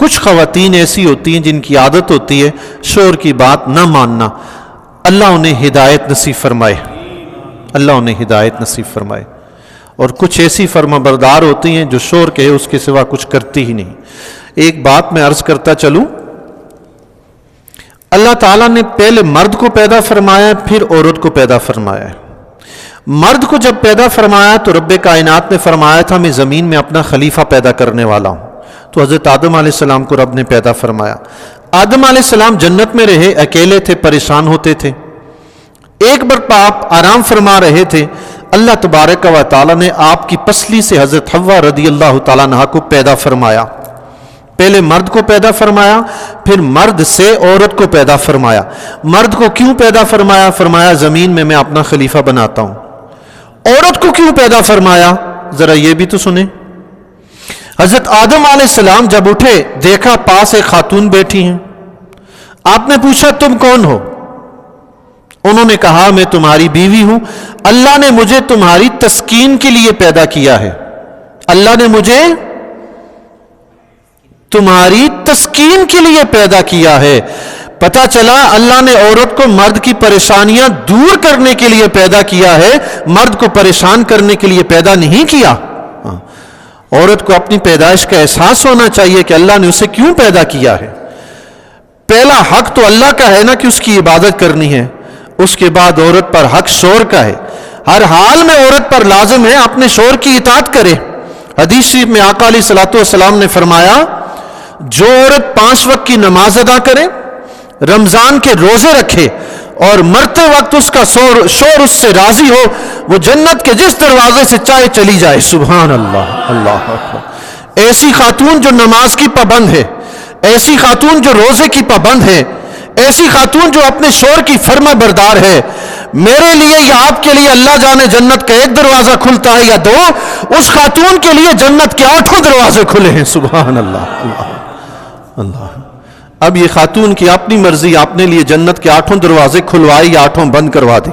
کچھ خواتین ایسی ہوتی ہیں جن کی عادت ہوتی ہے شوہر کی بات نہ ماننا، اللہ انہیں ہدایت نصیب فرمائے، اللہ انہیں ہدایت نصیب فرمائے۔ اور کچھ ایسی فرمانبردار ہوتی ہیں جو شوہر کہے اس کے سوا کچھ کرتی ہی نہیں۔ ایک بات میں عرض کرتا چلوں، اللہ تعالیٰ نے پہلے مرد کو پیدا فرمایا پھر عورت کو پیدا فرمایا ہے۔ مرد کو جب پیدا فرمایا تو رب کائنات نے فرمایا تھا میں زمین میں اپنا خلیفہ پیدا کرنے والا ہوں، تو حضرت آدم علیہ السلام کو رب نے پیدا فرمایا۔ آدم علیہ السلام جنت میں رہے، اکیلے تھے، پریشان ہوتے تھے۔ ایک مرتبہ آپ آرام فرما رہے تھے، اللہ تبارک و تعالیٰ نے آپ کی پسلی سے حضرت حوا رضی اللہ تعالیٰ عنہا کو پیدا فرمایا۔ پہلے مرد کو پیدا فرمایا، پھر مرد سے عورت کو پیدا فرمایا۔ مرد کو کیوں پیدا فرمایا؟ فرمایا زمین میں اپنا خلیفہ بناتا ہوں۔ عورت کو کیوں پیدا فرمایا؟ ذرا یہ بھی تو سنیں۔ حضرت آدم علیہ السلام جب اٹھے دیکھا پاس ایک خاتون بیٹھی ہیں، آپ نے پوچھا تم کون ہو؟ انہوں نے کہا میں تمہاری بیوی ہوں، اللہ نے مجھے تمہاری تسکین کے لیے پیدا کیا ہے، اللہ نے مجھے تمہاری تسکین کے لیے پیدا کیا ہے۔ پتہ چلا اللہ نے عورت کو مرد کی پریشانیاں دور کرنے کے لیے پیدا کیا ہے، مرد کو پریشان کرنے کے لیے پیدا نہیں کیا۔ عورت کو اپنی پیدائش کا احساس ہونا چاہیے کہ اللہ نے اسے کیوں پیدا کیا ہے۔ پہلا حق تو اللہ کا ہے نا کہ اس کی عبادت کرنی ہے، اس کے بعد عورت پر حق شوہر کا ہے۔ ہر حال میں عورت پر لازم ہے اپنے شوہر کی اطاعت کرے۔ حدیث شریف میں آقا علیہ الصلوۃ والسلام نے فرمایا جو عورت 5 وقت کی نماز ادا کرے، رمضان کے روزے رکھے اور مرتے وقت اس کا شوہر اس سے راضی ہو، وہ جنت کے جس دروازے سے چاہے چلی جائے۔ سبحان اللہ، اللہ اکبر۔ ایسی خاتون جو نماز کی پابند ہے، ایسی خاتون جو روزے کی پابند ہے، ایسی خاتون جو اپنے شوہر کی فرما بردار ہے، میرے لیے یا آپ کے لیے اللہ جانے جنت کا 1 دروازہ کھلتا ہے یا 2، اس خاتون کے لیے جنت کے 8 دروازے کھلے ہیں۔ سبحان اللہ، اللہ اللہ۔ اب یہ خاتون کی اپنی مرضی، اپنے لیے جنت کے 8 دروازے کھلوائے یا 8 بند کروا دے۔